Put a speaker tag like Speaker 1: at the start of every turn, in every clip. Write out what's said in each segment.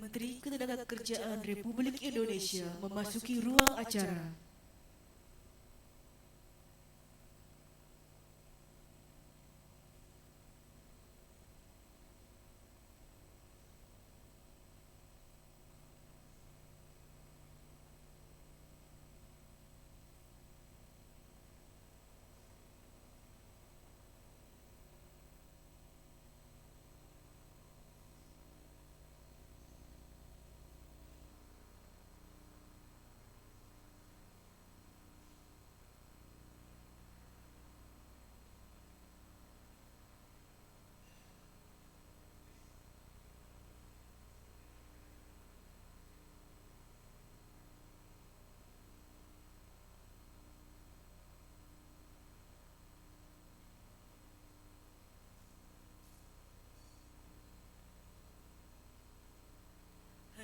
Speaker 1: Menteri Ketenagakerjaan Republik Indonesia memasuki ruang acara.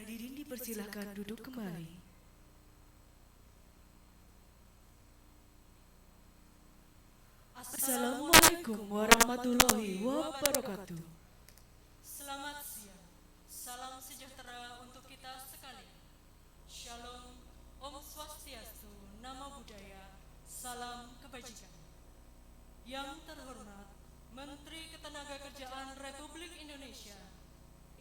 Speaker 1: Hadirin dipersilakan duduk kembali. Assalamualaikum warahmatullahi wabarakatuh.
Speaker 2: Selamat siang. Salam sejahtera untuk kita sekalian. Shalom, Om Swastiastu, Namo Buddhaya, salam kebajikan. Yang terhormat Menteri Ketenagakerjaan Republik Indonesia,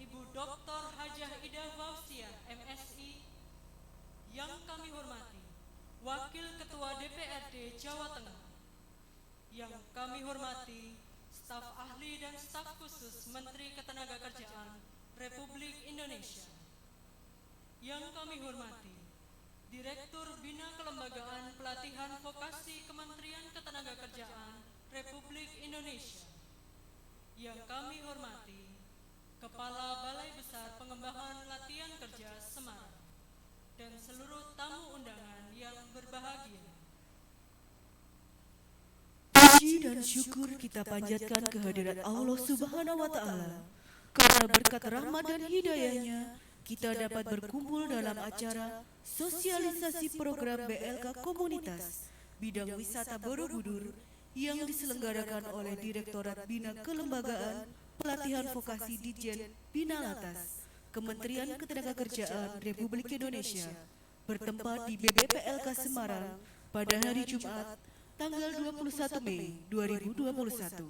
Speaker 2: Ibu Dr. Hajah Ida Fauziah, MSI. Yang kami hormati Wakil Ketua DPRD Jawa Tengah. Yang kami hormati staf ahli dan staf khusus Menteri Ketenagakerjaan Republik Indonesia. Yang kami hormati Direktur Bina Kelembagaan Pelatihan Vokasi Kementerian Ketenagakerjaan Republik Indonesia. Yang kami hormati Kepala Balai Besar Pengembangan Latihan Kerja Semarang dan seluruh tamu undangan yang berbahagia.
Speaker 1: Puji dan syukur kita panjatkan kehadirat Allah Subhanahu wa Ta'ala. Karena berkat rahmat dan hidayahnya, kita dapat berkumpul dalam acara sosialisasi program BLK Komunitas Bidang Wisata Borobudur yang diselenggarakan oleh Direktorat Bina Kelembagaan Pelatihan Vokasi Ditjen Bina Latas Kementerian Ketenagakerjaan Republik Indonesia bertempat di BBPLK Semarang pada hari Jumat tanggal 21 Mei 2021.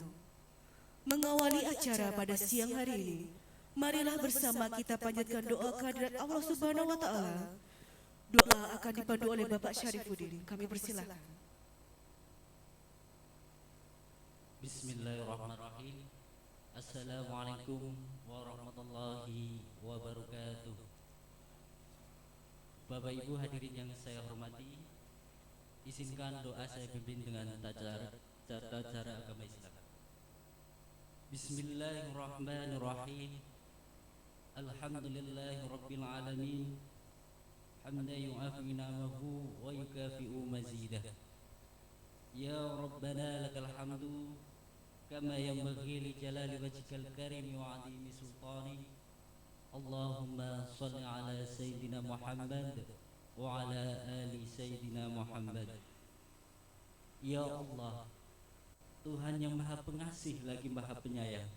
Speaker 1: Mengawali acara pada siang hari ini, marilah bersama kita panjatkan doa kehadirat Allah Subhanahu wa Ta'ala. Doa akan dipandu oleh Bapak Syarifuddin. Kami persilakan.
Speaker 3: Bismillahirrahmanirrahim. Assalamualaikum warahmatullahi wabarakatuh. Bapak Ibu hadirin yang saya hormati, izinkan doa saya pimpin dengan tata cara agama Islam. Bismillahirrahmanirrahim. Alhamdulillahirabbil alamin. Hamdan yu'afi ni'amahu wa yukafi'u mazidah. Ya Rabbana lakal hamdu kama yanbaghi li jalali wajhikal karim wa 'azimi sultani. Allahumma shalli ala sayyidina Muhammad wa ala ali sayyidina Muhammad. Ya Allah, Tuhan yang Maha Pengasih lagi Maha Penyayang,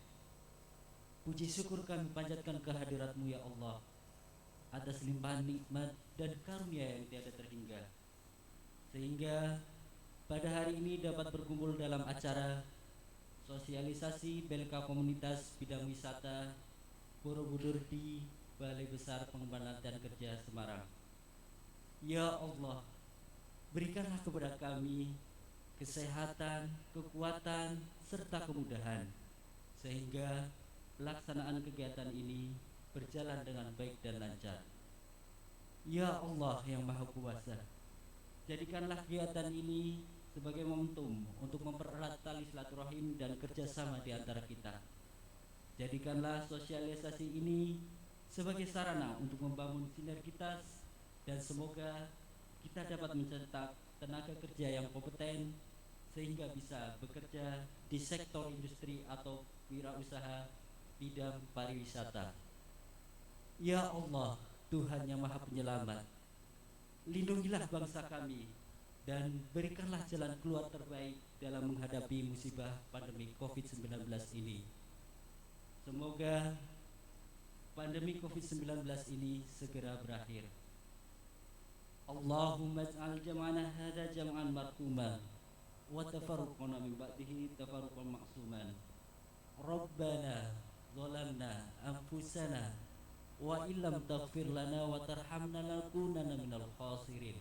Speaker 3: puji syukur kami panjatkan kehadirat-Mu ya Allah atas limpahan nikmat dan karunia yang tiada terhingga, sehingga pada hari ini dapat berkumpul dalam acara sosialisasi BLK Komunitas Bidang Wisata Borobudur di Balai Besar Pengembangan Latihan Kerja Semarang. Ya Allah, berikanlah kepada kami kesehatan, kekuatan, serta kemudahan, sehingga pelaksanaan kegiatan ini berjalan dengan baik dan lancar. Ya Allah yang Maha Kuasa, jadikanlah kegiatan ini sebagai momentum untuk mempererat tali silaturahim dan kerjasama di antara kita. Jadikanlah sosialisasi ini sebagai sarana untuk membangun sinergitas, dan semoga kita dapat mencetak tenaga kerja yang kompeten sehingga bisa bekerja di sektor industri atau wirausaha bidang pariwisata. Ya Allah, Tuhan yang Maha Penyelamat, lindungilah bangsa kami dan berikanlah jalan keluar terbaik dalam menghadapi musibah pandemi COVID-19 ini. Semoga pandemi COVID-19 ini segera berakhir. Allahumma ij'al jam'ana hadza jam'an marhuman wa tafarruqana min ba'dihi tafarruqan ma'suman. Rabbana zalamna anfusana wa illam taghfir lana wa tarhamna lanakunanna minal khasirin.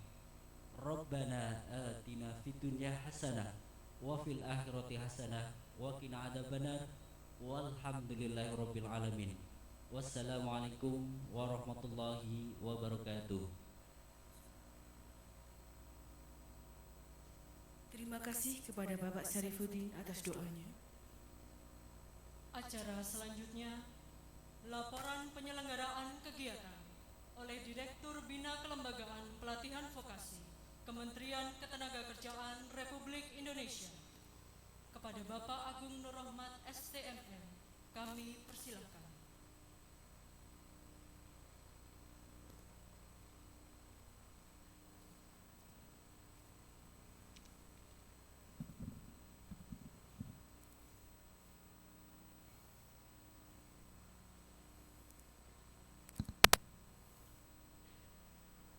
Speaker 3: Rabbana atina fid dunya hasanah wa fil akhirati hasanah wa qina adzabannar. Walhamdulillahi rabbil alamin. Wassalamualaikum warahmatullahi wabarakatuh.
Speaker 1: Terima kasih kepada Bapak Syarifuddin atas doanya.
Speaker 2: Acara selanjutnya, laporan penyelenggaraan kegiatan oleh Direktur Bina Kelembagaan Pelatihan Vokasi Kementerian Ketenagakerjaan Republik Indonesia. Kepada Bapak Agung Nur Rahmat STMM, kami persilakan.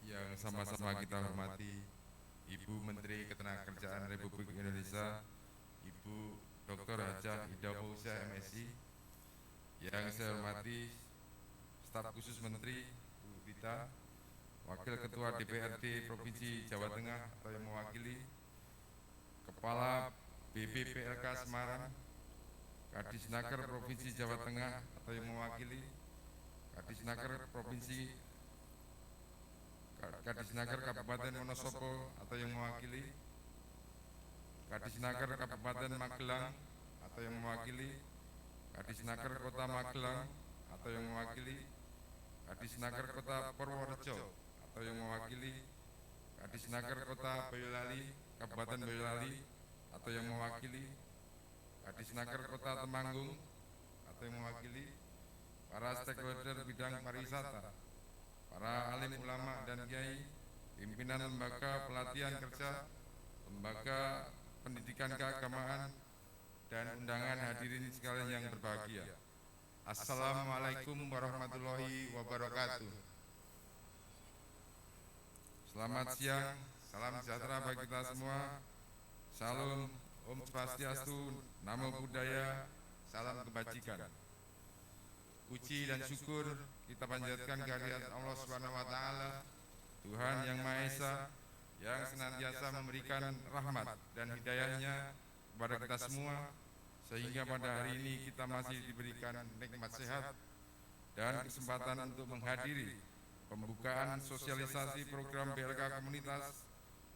Speaker 4: Yang sama-sama kita hormati Ibu Menteri Ketenagakerjaan Republik Indonesia, Ibu Dr. Hajah Ida Fauzia MSI. Yang saya hormati Staf Khusus Menteri Bu Rita, Wakil Ketua DPRD Provinsi Jawa Tengah atau yang mewakili, Kepala BPPLK Semarang, Kadisnaker Provinsi Jawa Tengah atau yang mewakili, Kadisnaker Kabupaten Wonosobo atau yang mewakili, Kadisnaker Kabupaten Magelang atau yang mewakili, Kadisnaker Kota Magelang atau yang mewakili, Kadisnaker Kota Purworejo atau yang mewakili, Kadisnaker Kota Boyolali, Kabupaten Boyolali atau yang mewakili, Kadisnaker Kota Temanggung atau yang mewakili, para stakeholder bidang pariwisata, para alim ulama dan kiai, pimpinan lembaga pelatihan kerja, lembaga pendidikan keagamaan, dan undangan hadirin sekalian yang berbahagia. Assalamualaikum warahmatullahi wabarakatuh. Selamat siang, salam sejahtera bagi kita semua. Salam, Om Swastiastu, Namo Buddhaya, salam kebajikan. Puji dan syukur kita panjatkan kehadirat Allah Subhanahu wa taala, Tuhan yang Maha Esa, yang senantiasa memberikan rahmat dan hidayahnya kepada kita semua, sehingga pada hari ini kita masih diberikan nikmat sehat dan kesempatan untuk menghadiri pembukaan sosialisasi program BLK Komunitas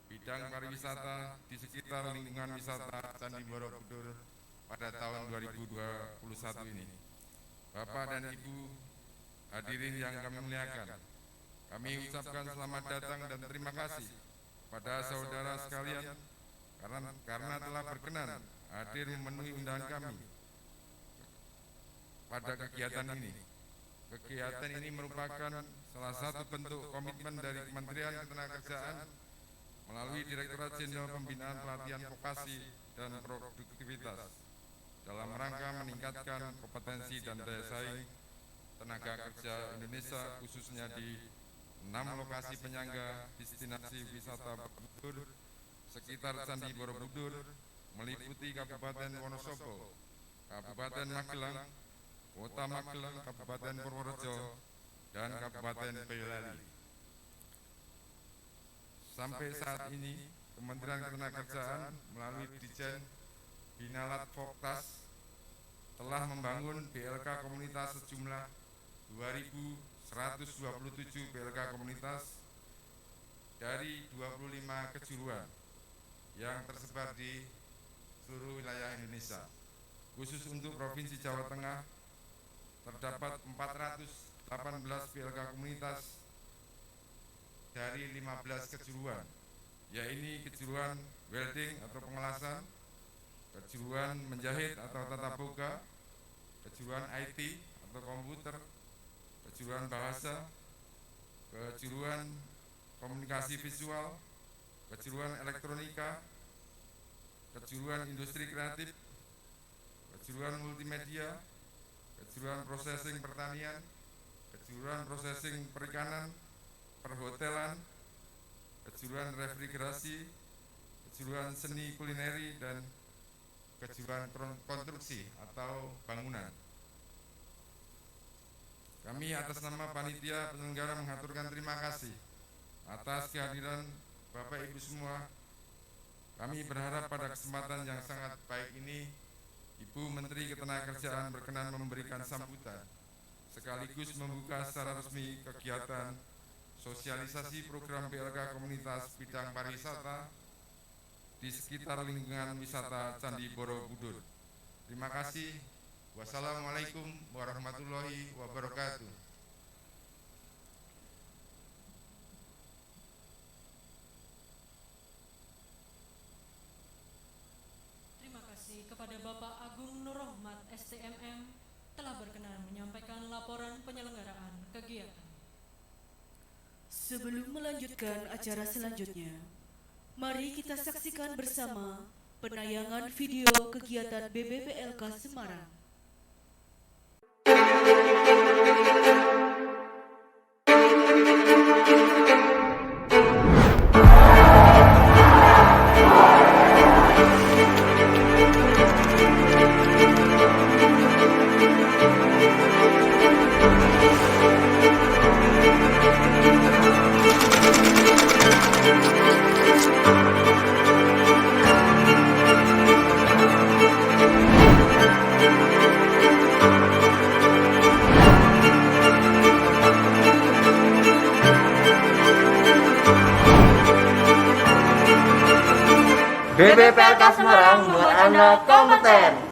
Speaker 4: bidang pariwisata di sekitar lingkungan wisata Candi Borobudur pada tahun 2021 ini. Bapak dan Ibu hadirin yang kami muliakan, kami ucapkan selamat datang dan terima kasih pada saudara sekalian karena telah berkenan hadir memenuhi undangan kami pada kegiatan ini. Kegiatan ini merupakan salah satu bentuk komitmen dari Kementerian Ketenagakerjaan melalui Direktorat Jenderal Pembinaan Pelatihan Vokasi dan Produktivitas dalam rangka meningkatkan kompetensi dan daya saing tenaga kerja Indonesia, khususnya di 6 lokasi penyangga destinasi wisata Borobudur sekitar Candi Borobudur, meliputi Kabupaten Wonosobo, Kabupaten Magelang, Kota Magelang, Kabupaten Purworejo, dan Kabupaten Boyolali. Sampai saat ini, Kementerian Ketenagakerjaan melalui Ditjen Binalat Voktas telah membangun BLK Komunitas sejumlah 2.127 BLK Komunitas dari 25 kejuruan yang tersebar di seluruh wilayah Indonesia. Khusus untuk Provinsi Jawa Tengah, terdapat 418 BLK Komunitas dari 15 kejuruan, yaitu kejuruan welding atau pengelasan, kejuruan menjahit atau tata boga, kejuruan IT atau komputer, kejuruan bahasa, kejuruan komunikasi visual, kejuruan elektronika, kejuruan industri kreatif, kejuruan multimedia, kejuruan processing pertanian, kejuruan processing perikanan, perhotelan, kejuruan refrigerasi, kejuruan seni kulineri, dan kejuruan konstruksi atau bangunan. Kami atas nama panitia penyelenggara mengaturkan terima kasih atas kehadiran Bapak Ibu semua. Kami berharap pada kesempatan yang sangat baik ini Ibu Menteri Ketenagakerjaan berkenan memberikan sambutan sekaligus membuka secara resmi kegiatan sosialisasi program PLK komunitas bidang pariwisata di sekitar lingkungan wisata Candi Borobudur. Terima kasih. Wassalamualaikum warahmatullahi wabarakatuh.
Speaker 2: Terima kasih kepada Bapak Agung Nur Rahmat STMM telah berkenan menyampaikan laporan penyelenggaraan kegiatan.
Speaker 1: Sebelum melanjutkan acara selanjutnya, mari kita saksikan bersama penayangan video kegiatan BBPLK Semarang.
Speaker 5: BBPLK Semarang membuat Anda kompeten.